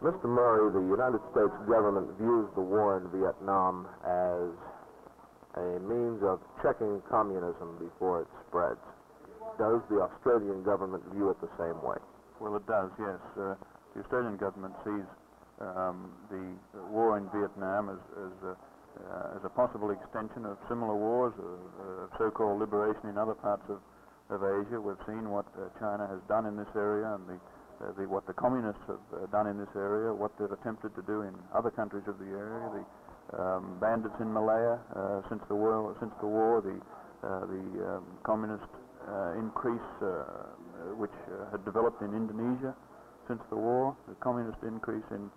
Mr. Murray, the United States government views the war in Vietnam as a means of checking communism before it spreads. Does the Australian government view it the same way? Well, it does, yes. The Australian government sees the war in Vietnam as a possible extension of similar wars, of so-called liberation in other parts of Asia. We've seen what China has done in this area, and what the communists have done in this area, what they've attempted to do in other countries of the area. The bandits in Malaya since the war, the communist increase which had developed in Indonesia since the war, the communist increase in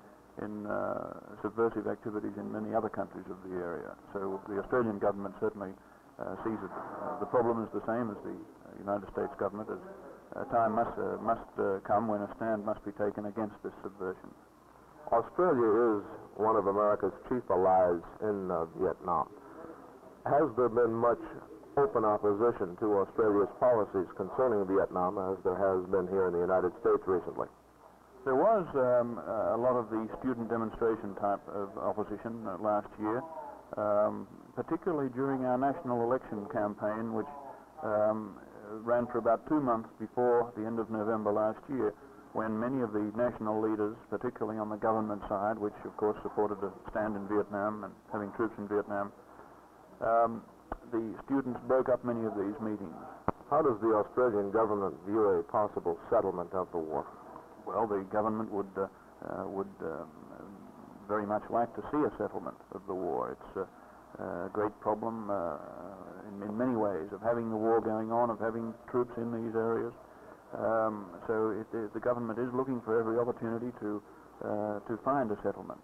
subversive activities in many other countries of the area. So the Australian government certainly sees it. The problem is the same as the United States government, as time must come when a stand must be taken against this subversion. Australia is one of America's chief allies in Vietnam. Has there been much open opposition to Australia's policies concerning Vietnam, as there has been here in the United States recently? There was a lot of the student demonstration type of opposition last year, particularly during our national election campaign, which ran for about 2 months before the end of November last year, when many of the national leaders, particularly on the government side, which of course supported a stand in Vietnam and having troops in Vietnam, the students broke up many of these meetings. How does the Australian government view a possible settlement of the war? Well, the government would very much like to see a settlement of the war. It's a great problem in many ways, of having the war going on, of having troops in these areas. So the government is looking for every opportunity to find a settlement.